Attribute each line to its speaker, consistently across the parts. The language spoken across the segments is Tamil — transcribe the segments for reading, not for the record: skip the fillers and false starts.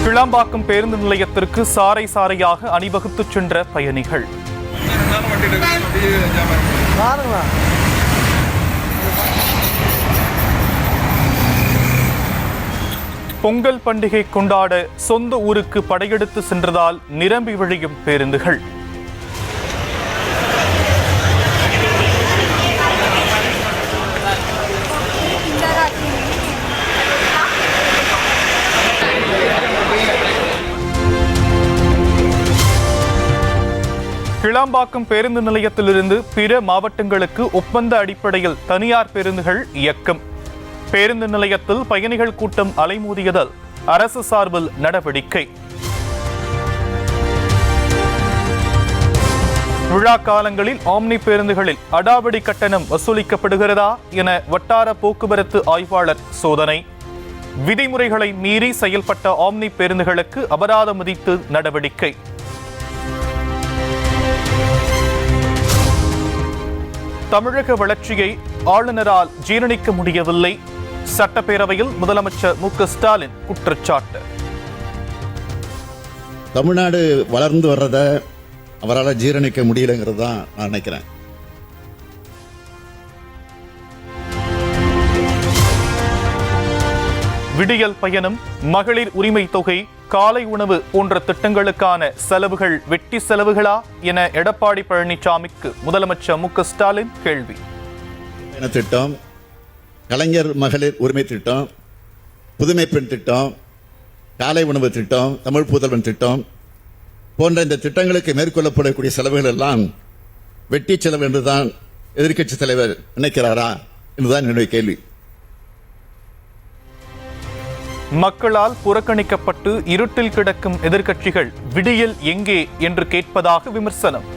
Speaker 1: கிளாம்பாக்கம் பேருந்து நிலையத்திற்கு சாறை சாறையாக அணிவகுத்து சென்ற பயணிகள். பொங்கல் பண்டிகை கொண்டாட சொந்த ஊருக்கு படையெடுத்து சென்றதால் நிரம்பி வழியும் பேருந்துகள். கிளாம்பாக்கம் பேருந்து நிலையத்திலிருந்து பிற மாவட்டங்களுக்கு ஒப்பந்த அடிப்படையில் தனியார் பேருந்துகள் இயக்கம். பேருந்து நிலையத்தில் பயணிகள் கூட்டம் அலைமோதியதால் அரசு சார்பில் நடவடிக்கை. விழா காலங்களில் ஆம்னி பேருந்துகளில் அடாவடி கட்டணம் வசூலிக்கப்படுகிறதா என வட்டார போக்குவரத்து ஆய்வாளர் சோதனை. விதிமுறைகளை மீறி செயல்பட்ட ஆம்னி பேருந்துகளுக்கு அபராதம் விதித்து நடவடிக்கை. தமிழக வளர்ச்சியை ஆளுநரால் ஜீரணிக்க முடியவில்லை. சட்டப்பேரவையில் முதலமைச்சர் மு க ஸ்டாலின் குற்றச்சாட்டு.
Speaker 2: தமிழ்நாடு வளர்ந்து வர்றத அவரால் ஜீரணிக்க முடியலங்கிறது தான் நான் நினைக்கிறேன்.
Speaker 1: விடியல் பயணம், மகளிர் உரிமை தொகை, காலை உணவு போன்ற திட்டங்களுக்கான செலவுகள் வெட்டி செலவுகளா என எடப்பாடி பழனிசாமிக்கு முதலமைச்சர் மு க ஸ்டாலின் கேள்வி.
Speaker 2: திட்டம், கலைஞர் மகளிர் உரிமை திட்டம், புதுமை பெண் திட்டம், காலை உணவு திட்டம், தமிழ் புதல்வன் திட்டம் போன்ற இந்த திட்டங்களுக்கு மேற்கொள்ளப்படக்கூடிய செலவுகள் எல்லாம் வெட்டி செலவு என்றுதான் எதிர்க்கட்சி தலைவர் நினைக்கிறாரா என்றுதான் என்னுடைய கேள்வி.
Speaker 1: மக்களால் புறக்கணிக்கப்பட்டு இருட்டில் கிடக்கும் எதிர்க்கட்சிகள் விடியல் எங்கே என்று கேட்பதாக விமர்சனம்.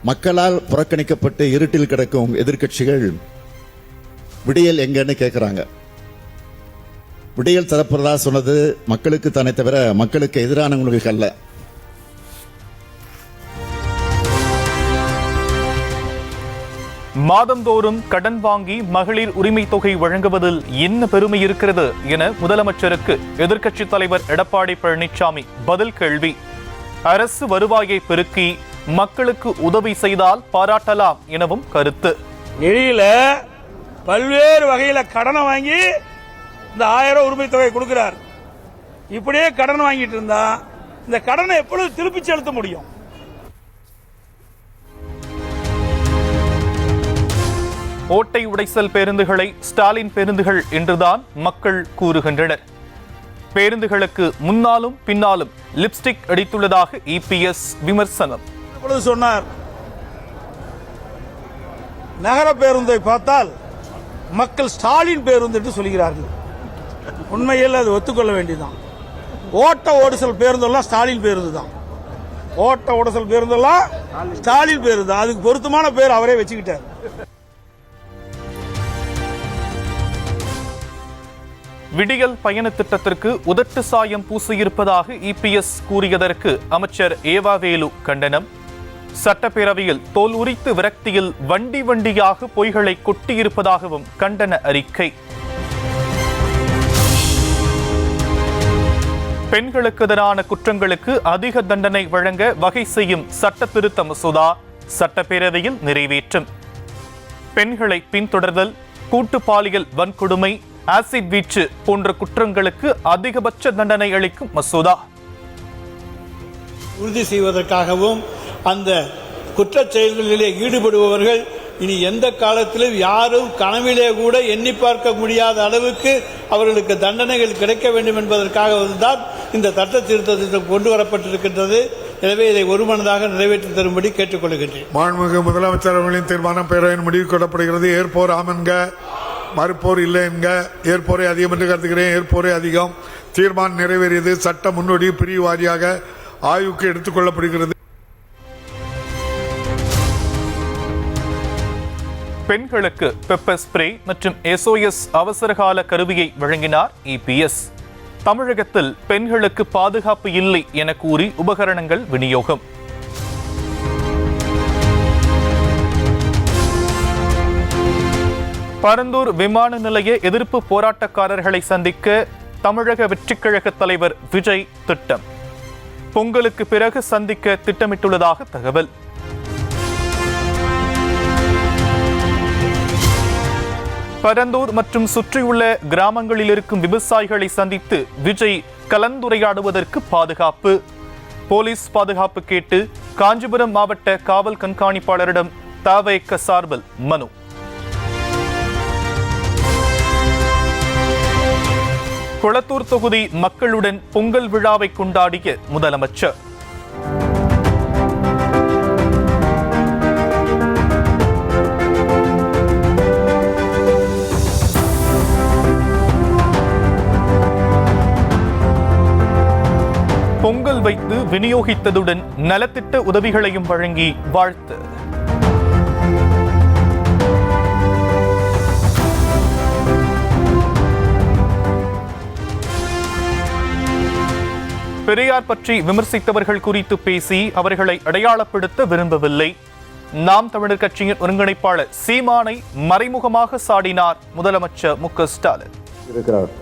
Speaker 2: மக்களால் புறக்கணிக்கப்பட்டு இருட்டில் கிடக்கும் எதிர்க்கட்சிகள் விடியல் எங்கன்னு கேட்கிறாங்க. விடியல் தரப்புறதா சொன்னது மக்களுக்கு தானே தவிர மக்களுக்கு எதிரானவங்களுக்கு அல்ல.
Speaker 1: மாதந்தோறும் கடன் வாங்கி மகளிர் உரிமை தொகை வழங்குவதில் என்ன பெருமை இருக்கிறது என முதலமைச்சருக்கு எதிர்க்கட்சித் தலைவர் எடப்பாடி பழனிசாமி பதில் கேள்வி. அரசு வருவாயை பெருக்கி மக்களுக்கு உதவி செய்தால் பாராட்டலாம் எனவும் கருத்து.
Speaker 3: நிதியில பல்வேறு வகையில கடனை வாங்கி இந்த 1000 உரிமை தொகை கொடுக்கிறார். இப்படியே கடன் வாங்கிட்டு இருந்தா இந்த கடனை எப்பொழுது திருப்பி செலுத்த முடியும்?
Speaker 1: ஓட்டை உடைசல் பேருந்துகளை ஸ்டாலின் பேருந்துகள் என்றுதான் மக்கள் கூறுகின்றனர். பேருந்துகளுக்கு முன்னாலும் பின்னாலும் லிப்ஸ்டிக் அடித்துள்ளதாக இபிஎஸ் விமர்சனம்.
Speaker 3: சொன்னார், நகர பேருந்தை பார்த்தால் மக்கள் ஸ்டாலின் பேருந்து என்று சொல்கிறார்கள். உண்மையில் அது ஒத்துக்கொள்ள வேண்டியதுதான். ஓட்ட ஓடுசல் பேருந்தெல்லாம் ஸ்டாலின் பேருந்து தான். ஓட்ட ஓடுசல் பேருந்தெல்லாம் ஸ்டாலின் பேருந்து. அதுக்கு பொருத்தமான பேர் அவரே வச்சுக்கிட்டார்.
Speaker 1: விடியல் பயண திட்டத்திற்கு உதட்டு சாயம் பூசியிருப்பதாக இபிஎஸ் கூறியதற்கு அமைச்சர் ஏவாவேலு கண்டனம். சட்டப்பேரவையில் தோல் உரித்து விரக்தியில் வண்டி வண்டியாக பொய்களை கொட்டியிருப்பதாகவும் கண்டன அறிக்கை. பெண்களுக்கு எதிரான குற்றங்களுக்கு அதிக தண்டனை வழங்க வகை செய்யும் சட்ட திருத்த மசோதா சட்டப்பேரவையில் நிறைவேற்றும். பெண்களை பின்தொடர்தல், கூட்டு பாலியல் வன்கொடுமை, ஆசிட் வீச்சு போன்ற குற்றங்களுக்கு அதிகபட்ச தண்டனை அளிக்கும் மசோதா
Speaker 4: உறுதி செய்வதற்காகவும் அந்த குற்றச் செயல்களிலே ஈடுபடுபவர்கள் இனி எந்த காலத்திலும் யாரும் கனவிலே கூட எண்ணி பார்க்க முடியாத அளவுக்கு அவர்களுக்கு தண்டனைகள் கிடைக்க வேண்டும் என்பதற்காக தான் இந்த சட்ட திருத்தம் கொண்டு வரப்பட்டிருக்கின்றது. எனவே இதை ஒருமனதாக நிறைவேற்றி தரும்படி கேட்டுக்கொள்கின்றேன்.
Speaker 5: மாண்புமிகு முதலமைச்சர் அவர்களின் தீர்மானம் பேரவையின் முடிவு கொள்ளப்படுகிறது. ஏற்போர் ஆமென்க, மறுப்போர் இல்லை என்க. ஏற்போரை அதிகம் என்று கருதுகிறேன். ஏற்போரை அதிகம். தீர்மானம் நிறைவேறியது. சட்ட முன்னோடி பிரிவு வாரியாக ஆய்வுக்கு எடுத்துக் கொள்ளப்படுகிறது.
Speaker 1: பெண்களுக்கு பெப்பர் ஸ்ப்ரே மற்றும் SOS அவசரகால கருவியை வழங்கினார் இபிஎஸ். தமிழகத்தில் பெண்களுக்கு பாதுகாப்பு இல்லை என கூறி உபகரணங்கள் விநியோகம். பரந்தூர் விமான நிலைய எதிர்ப்பு போராட்டக்காரர்களை சந்திக்க தமிழக வெற்றிக் கழக தலைவர் விஜய் திட்டம். பொங்கலுக்கு பிறகு சந்திக்க திட்டமிட்டுள்ளதாக தகவல். பரந்தூர் மற்றும் சுற்றியுள்ள கிராமங்களில் இருக்கும் விவசாயிகளை சந்தித்து விஜய் கலந்துரையாடுவதற்கு பாதுகாப்பு, போலீஸ் பாதுகாப்பு கேட்டு காஞ்சிபுரம் மாவட்ட காவல் கண்காணிப்பாளரிடம் தவேக சார்பில் மனு. கொளத்தூர் தொகுதி மக்களுடன் பொங்கல் விழாவை கொண்டாடிய முதலமைச்சர். பொங்கல் வைத்து விநியோகித்ததுடன் நலத்திட்ட உதவிகளையும் வழங்கி வாழ்த்து. பெரியார் பற்றி விமர்சித்தவர்கள் குறித்து பேசி அவர்களை அடையாளப்படுத்த விரும்பவில்லை. நாம் தமிழர் கட்சியின் ஒருங்கிணைப்பாளர் சீமானை மறைமுகமாக சாடினார் முதலமைச்சர் மு.க.ஸ்டாலின்.
Speaker 6: இருக்கிறார்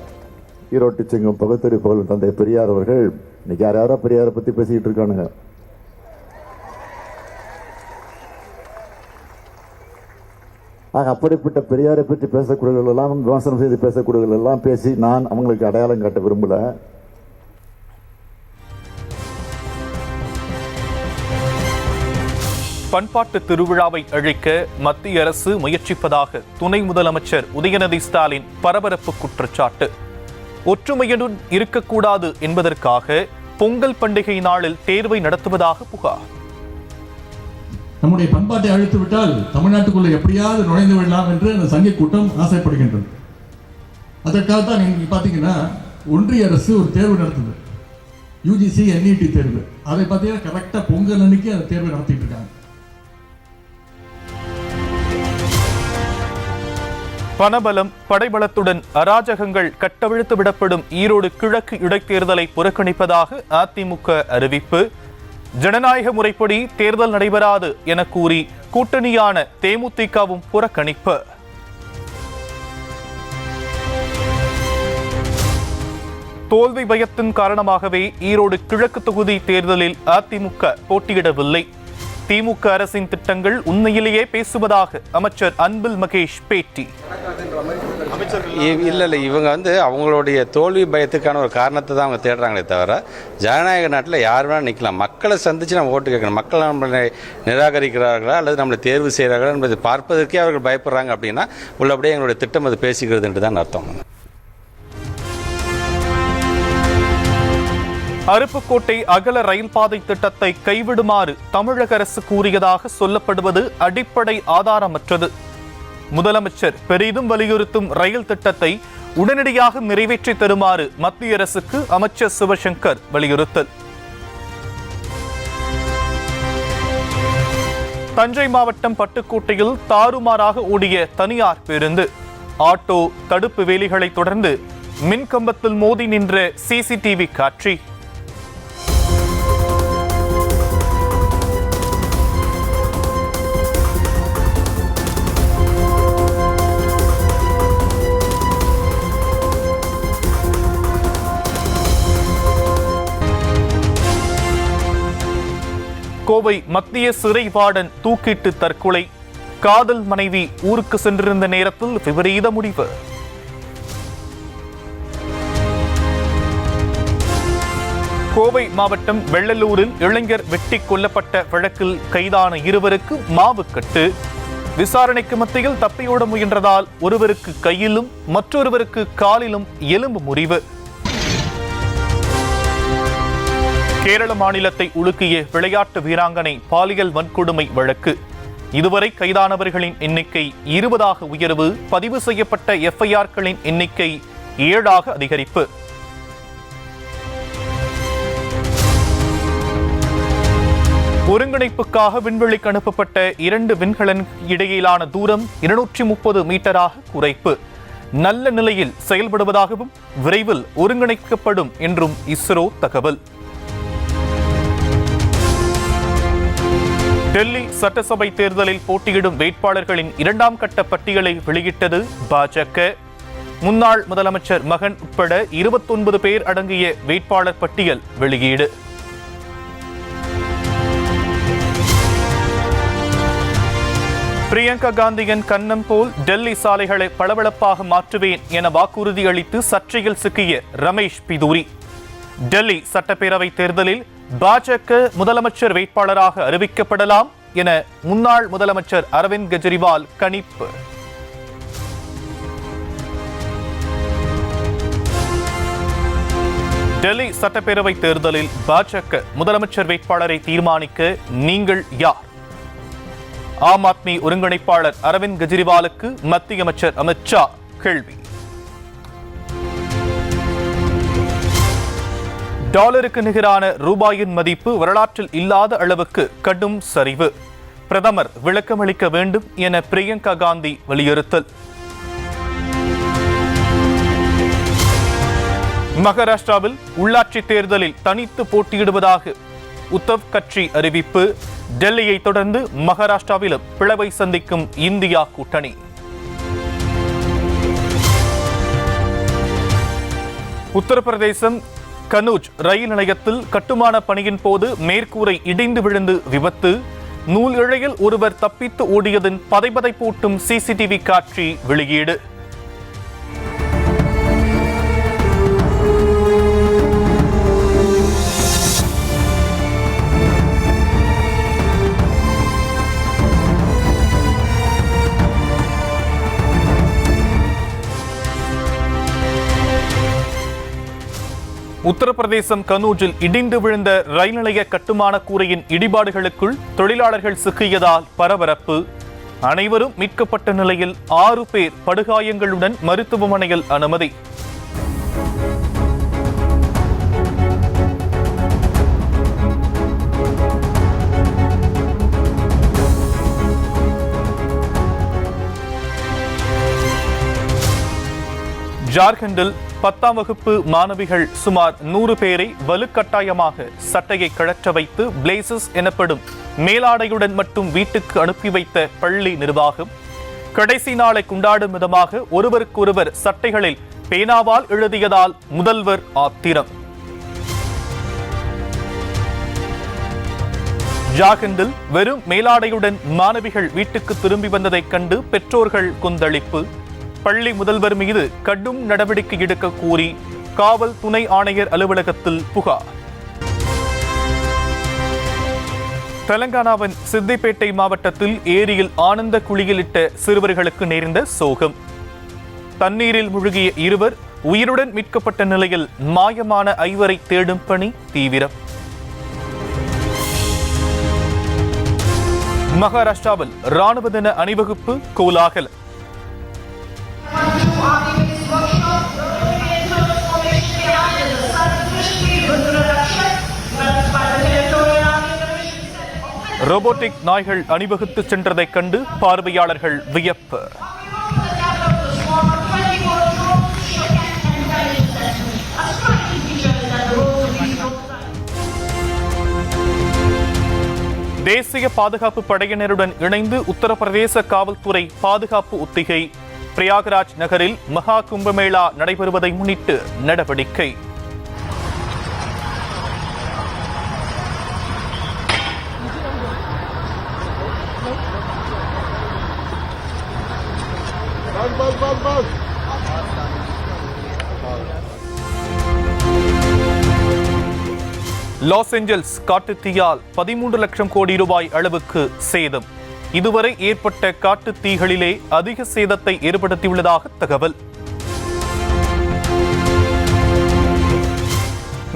Speaker 6: ஈரோட்டு சிங்கம் பகுத்தறி புகழும் தந்தை பெரியார் அவர்கள் இன்னைக்கு யாரோ பெரியாரை பத்தி பேசிக்கிட்டு இருக்கானுங்க. அப்படிப்பட்ட பெரியாரை பற்றி பேசக்கூடியவர்கள் எல்லாம், விமர்சனம் செய்து பேசக்கூடியவர்கள் எல்லாம் பேசி நான் அவங்களுக்கு அடையாளம் காட்ட விரும்பல.
Speaker 1: பண்பாட்டு திருவிழாவை அழிக்க மத்திய அரசு முயற்சிப்பதாக துணை முதலமைச்சர் உதயநிதி ஸ்டாலின் பரபரப்பு குற்றச்சாட்டு. ஒற்றுமையுடன் இருக்கக்கூடாது என்பதற்காக பொங்கல் பண்டிகை நாளில் தேர்வை நடத்துவதாக புகார்.
Speaker 7: நம்முடைய பண்பாட்டை அழித்து விட்டால் தமிழ்நாட்டுக்குள்ள எப்படியாவது நுழைந்து விடலாம் என்று அந்த சங்க கூட்டம் ஆசைப்படுகின்றது. அதற்காகத்தான் நீங்க பாத்தீங்கன்னா ஒன்றிய அரசு ஒரு தேர்வு நடத்துது, UGC NET தேர்வு. அதை பார்த்தீங்கன்னா கரெக்டா பொங்கல் அன்னைக்கு அந்த தேர்வை நடத்திட்டு இருக்காங்க.
Speaker 1: பணபலம் படைபலத்துடன் அராஜகங்கள் கட்டவிழ்த்து விடப்படும் ஈரோடு கிழக்கு இடைத்தேர்தலை புறக்கணிப்பதாக அதிமுக அறிவிப்பு. ஜனநாயக முறைப்படி தேர்தல் நடைபெறாது என கூறி கூட்டணியான தேமுதிகவும் புறக்கணிப்பு. தோல்வி பயத்தின் காரணமாகவே ஈரோடு கிழக்கு தொகுதி தேர்தலில் அதிமுக போட்டியிடவில்லை. திமுக அரசின் திட்டங்கள் உண்மையிலேயே பேசுவதாக அமைச்சர் அன்பில் மகேஷ் பேட்டி.
Speaker 8: இல்லை இவங்க அவங்களுடைய தோல்வி பயத்துக்கான ஒரு காரணத்தை தான் அவங்க தேடுறாங்களே தவிர, ஜனநாயக நாட்டில் யார் வேணால் நிற்கலாம். மக்களை சந்தித்து நம்ம ஓட்டு கேட்கணும். மக்கள் நம்மளை நிராகரிக்கிறார்களா அல்லது நம்மளை தேர்வு செய்கிறார்களா என்பதை பார்ப்பதற்கே அவர்கள் பயப்படுறாங்க. அப்படின்னா உள்ளபடியே எங்களுடைய திட்டம் அது பேசுகிறது என்று தான் அர்த்தம்.
Speaker 1: அருப்புக்கோட்டை அகல ரயில் பாதை திட்டத்தை கைவிடுமாறு தமிழக அரசு கூறியதாக சொல்லப்படுவது அடிப்படை ஆதாரமற்றது. முதலமைச்சர் பெரிதும் வலியுறுத்தும் ரயில் திட்டத்தை உடனடியாக நிறைவேற்றி தருமாறு மத்திய அரசுக்கு அமைச்சர் சிவசங்கர் வலியுறுத்தல். தஞ்சை மாவட்டம் பட்டுக்கோட்டையில் தாறுமாறாக ஓடிய தனியார் பேருந்து, ஆட்டோ தடுப்பு வேலிகளை தொடர்ந்து மின்கம்பத்தில் மோதி நின்ற CCTV காட்சி. கோவை மத்திய சிறை வார்டன் தூக்கிட்டு தற்கொலை. காதல் மனைவி ஊருக்கு சென்றிருந்த நேரத்தில் விபரீத முடிவு. கோவை மாவட்டம் வெள்ளலூரில் இளைஞர் வெட்டி கொல்லப்பட்ட வழக்கில் கைதான இருவருக்கு மாவுக்கட்டு. விசாரணைக்கு மத்தியில் தப்பியோட முயன்றதால் ஒருவருக்கு கையிலும் மற்றொருவருக்கு காலிலும் எலும்பு முறிவு. கேரள மாநிலத்தை உலுக்கிய விளையாட்டு வீராங்கனை பாலியல் வன்கொடுமை வழக்கு. இதுவரை கைதானவர்களின் எண்ணிக்கை 20 உயர்வு. பதிவு செய்யப்பட்ட FIR-களின் எண்ணிக்கை 7 அதிகரிப்பு. ஒருங்கிணைப்புக்காக விண்வெளிக்கு அனுப்பப்பட்ட 2 விண்கலன் இடையிலான தூரம் 230 மீட்டராக குறைப்பு. நல்ல நிலையில் செயல்படுவதாகவும் விரைவில் ஒருங்கிணைக்கப்படும் என்றும் இஸ்ரோ தகவல். டெல்லி சட்டசபை தேர்தலில் போட்டியிடும் வேட்பாளர்களின் 2ஆம் கட்ட பட்டியலை வெளியிட்டது பாஜக. முன்னாள் முதலமைச்சர் மகன் உட்பட 29 பேர் அடங்கிய வேட்பாளர் பட்டியல் வெளியீடு. பிரியங்கா காந்தியின் கன்னம் போல் டெல்லி சாலைகளை பளபளப்பாக மாற்றுவேன் என வாக்குறுதி அளித்து சர்ச்சையில் சிக்கிய ரமேஷ் பிதூரி டெல்லி சட்டப்பேரவை தேர்தலில் பாஜக முதலமைச்சர் வேட்பாளராக அறிவிக்கப்படலாம் என முன்னாள் முதலமைச்சர் அரவிந்த் கெஜ்ரிவால் கணிப்பு. டெல்லி சட்டப்பேரவை தேர்தலில் பாஜக முதலமைச்சர் வேட்பாளரை தீர்மானிக்க நீங்கள் யார்? ஆம் ஆத்மி ஒருங்கிணைப்பாளர் அரவிந்த் கெஜ்ரிவாலுக்கு மத்திய அமைச்சர் அமித் ஷா கேள்வி. டாலருக்கு நிகரான ரூபாயின் மதிப்பு வரலாற்றில் இல்லாத அளவுக்கு கடும் சரிவு. பிரதமர் விளக்கமளிக்க வேண்டும் என பிரியங்கா காந்தி வலியுறுத்தல். மகாராஷ்டிராவில் உள்ளாட்சி தேர்தலில் தனித்து போட்டியிடுவதாக உத்தவ் கட்சி அறிவிப்பு. டெல்லியை தொடர்ந்து மகாராஷ்டிராவிலும் பிளவை சந்திக்கும் இந்தியா கூட்டணி. உத்தரப்பிரதேசம் கனூஜ் ரயில் நிலையத்தில் கட்டுமான பணியின் போது மேற்கூரை இடிந்து விழுந்து விபத்து. நூல் இழையில் ஒருவர் தப்பித்து ஓடியதன் பதைபதைப்பூட்டும் சிசிடிவி காட்சி வெளியீடு. உத்தரப்பிரதேசம் கனூஜில் இடிந்து விழுந்த ரயில் நிலைய கட்டுமான கூரையின் இடிபாடுகளுக்குள் தொழிலாளர்கள் சிக்கியதால் பரபரப்பு. அனைவரும் மீட்கப்பட்ட நிலையில் 6 பேர் படுகாயங்களுடன் மருத்துவமனையில் அனுமதி. ஜார்க்கண்டில் 10ஆம் வகுப்பு மாணவிகள் சுமார் 100 பேரை வலுக்கட்டாயமாக சட்டையை கழற்ற வைத்து பிளேசஸ் எனப்படும் மேலாடையுடன் மட்டும் வீட்டுக்கு அனுப்பி வைத்த பள்ளி நிர்வாகம். கடைசி நாளை கொண்டாடும் விதமாக ஒருவருக்கொருவர் சட்டைகளில் பேனாவால் எழுதியதால் முதல்வர் ஆத்திரம். ஜார்க்கண்டில் வெறும் மேலாடையுடன் மாணவிகள் வீட்டுக்கு திரும்பி வந்ததைக் கண்டு பெற்றோர்கள் கொந்தளிப்பு. பள்ளி முதல்வர் மீது கடும் நடவடிக்கை எடுக்க கோரி காவல் துணை ஆணையர் அலுவலகத்தில் புகார். தெலங்கானாவின் சித்திப்பேட்டை மாவட்டத்தில் ஏரியில் ஆனந்த குளியலிட்ட சிறுவர்களுக்கு நேர்ந்த சோகம். தண்ணீரில் மூழ்கிய 2 உயிருடன் மீட்கப்பட்ட நிலையில் மாயமான 5 தேடும் பணி தீவிரம். மகாராஷ்டிராவில் ராணுவ தின அணிவகுப்பு கோலாகலம். ரோபோட்டிக் நாய்கள் அணிவகுத்து சென்றதைக் கண்டு பார்வையாளர்கள் வியப்பு. தேசிய பாதுகாப்பு படையினருடன் இணைந்து உத்தரப்பிரதேச காவல்துறை பாதுகாப்பு ஒத்திகை. பிரயாகராஜ் நகரில் மகா கும்பமேளா நடைபெறுவதை முன்னிட்டு நடவடிக்கை. லாஸ் ஏஞ்சல்ஸ் காட்டுத்தீயால் 13 லட்சம் கோடி ரூபாய் அளவுக்கு சேதம். இதுவரை ஏற்பட்ட காட்டுத் தீகளிலே அதிக சேதத்தை ஏற்படுத்தியுள்ளதாக தகவல்.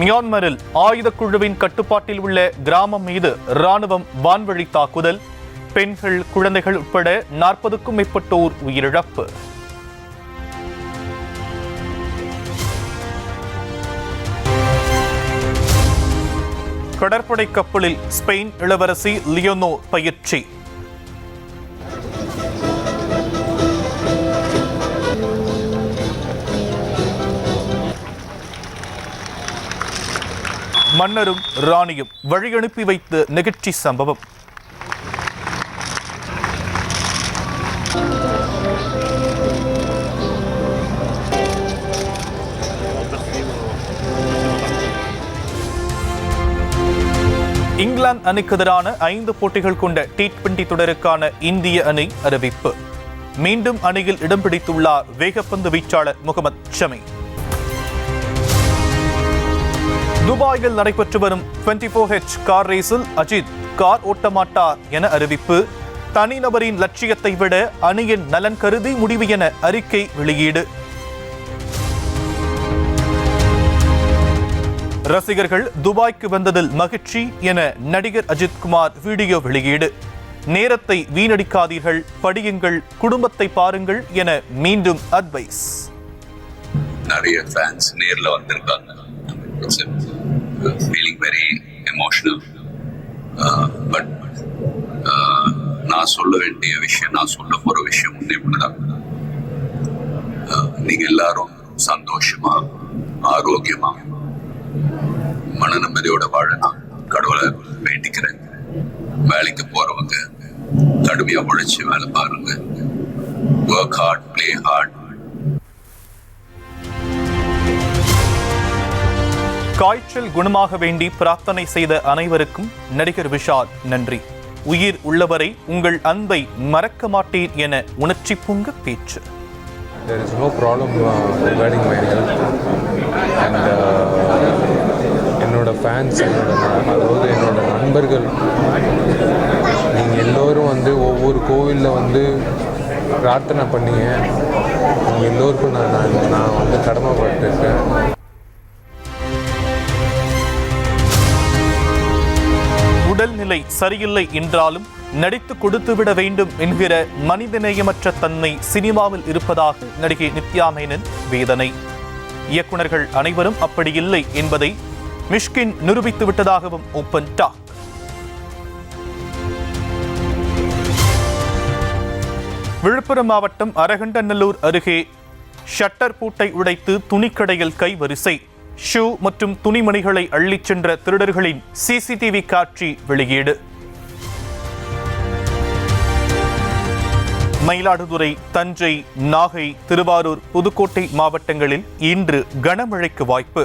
Speaker 1: மியான்மரில் ஆயுத குழுவின் கட்டுப்பாட்டில் உள்ள கிராமம் மீது ராணுவம் வான்வழி தாக்குதல். பெண்கள், குழந்தைகள் உட்பட 40க்கும் மேற்பட்டோர் உயிரிழப்பு. கடற்படை கப்பலில் ஸ்பெயின் இளவரசி லியோனோர் பயிற்சி. மன்னரும் ராணியும் வழி அனுப்பி வைத்த நிகழ்ச்சி சம்பவம். நியூசிலாந்து அணிக்கு எதிரான 5 போட்டிகள் கொண்ட T20 தொடருக்கான இந்திய அணி அறிவிப்பு. மீண்டும் அணியில் இடம் பிடித்துள்ளார் வேகப்பந்து வீச்சாளர் முகமது ஷமி. துபாயில் நடைபெற்று வரும் 24H கார் ரேஸில் அஜித் கார் ஓட்டமாட்டார் என அறிவிப்பு. தனிநபரின் லட்சியத்தை விட அணியின் நலன் கருதி முடிவு என அறிக்கை வெளியீடு. ரசிகர்கள் துபாய்க்கு வந்ததில் மகிழ்ச்சி என நடிகர் அஜித்குமார் வீடியோ வெளியீடு. நேரத்தை வீணடிக்காதீர்கள், படியுங்கள், குடும்பத்தை பாருங்கள் என மீண்டும் அட்வைஸ்.
Speaker 9: நிறைய ஃபேன்ஸ் நேர்ல வந்திருக்காங்க. Feeling very emotional. பட் நான் சொல்ல வேண்டிய விஷயம், நான் சொல்ல போற விஷயம் ஒன்றே ஒண்ணுதான். நீங்க எல்லாரும் சந்தோஷமா, ஆரோக்கியமா, மன நிம்மதியோட வாழ நான் கடவுளை வேண்டிக்கிறேன். வேலைக்கு போறவங்க கடுமையா உழைச்சு வேலை பாருங்க. Work hard, play hard.
Speaker 1: காய்ச்சல் குணமாக வேண்டி பிரார்த்தனை செய்த அனைவருக்கும் நடிகர் விஷால் நன்றி. உயிர் உள்ளவரை உங்கள் அன்பை மறக்க மாட்டேன் என உணர்ச்சி பொங்க பேச்சு.
Speaker 10: There is no problem regarding my health and என்னோட ஃபேன்ஸ், அதாவது என்னோட நண்பர்கள், நீங்கள் எல்லோரும் வந்து ஒவ்வொரு கோவிலில் வந்து பிரார்த்தனை பண்ணீங்க. உங்கள் எல்லோருக்கும் நான் வந்து கடமைப்பட்டிருக்கேன்.
Speaker 1: உடல்நிலை சரியில்லை என்றாலும் நடித்து கொடுத்துவிட வேண்டும் என்கிற மனிதநேயமற்ற தன்மை சினிமாவில் இருப்பதாக நடிகை நித்யா மேனன் வேதனை. இயக்குனர்கள் அனைவரும் அப்படி இல்லை என்பதை மிஷ்கின் நிரூபித்து விட்டதாகவும் ஓப்பன் டாக். விழுப்புரம் மாவட்டம் அரகண்டநல்லூர் அருகே ஷட்டர் பூட்டை உடைத்து துணிக்கடையில் கைவரிசை. ஷூ மற்றும் துணிமணிகளை அள்ளிச் சென்ற திருடர்களின் சிசிடிவி காட்சி வெளியீடு. மயிலாடுதுறை, தஞ்சை, நாகை, திருவாரூர், புதுக்கோட்டை மாவட்டங்களில் இன்று கனமழைக்கு வாய்ப்பு.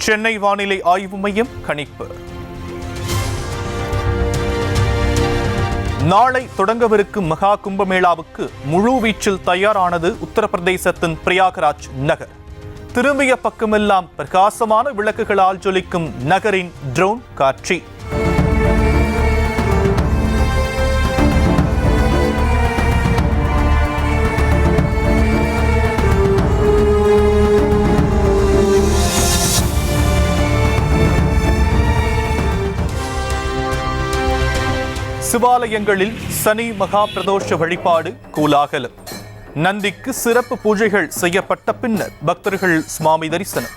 Speaker 1: சென்னை வானிலை ஆய்வு மையம் கணிப்பு. நாளை தொடங்கவிருக்கும் மகா கும்பமேளாவுக்கு முழுவீச்சில் தயாரானது உத்தரப்பிரதேசத்தின் பிரயாகராஜ் நகர். திரும்பிய பக்கமெல்லாம் பிரகாசமான விளக்குகளால் ஜொலிக்கும் நகரின் ட்ரோன் காட்சி. சிவாலயங்களில் சனி மகா பிரதோஷ வழிபாடு கோலாகலம். நந்திக்கு சிறப்பு பூஜைகள் செய்யப்பட்ட பின்னர் பக்தர்கள் சுவாமி தரிசனம்.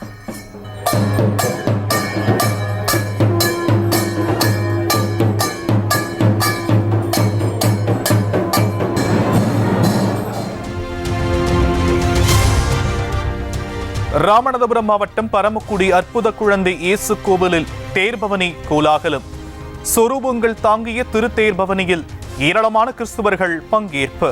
Speaker 1: ராமநாதபுரம் மாவட்டம் பரமக்குடி அற்புத குழந்தை இயேசு கோவிலில் தேர்பவனி கோலாகலம். சொரூபங்கள் தாங்கிய திருத்தேர்பவனியில் ஏராளமான கிறிஸ்தவர்கள் பங்கேற்பு.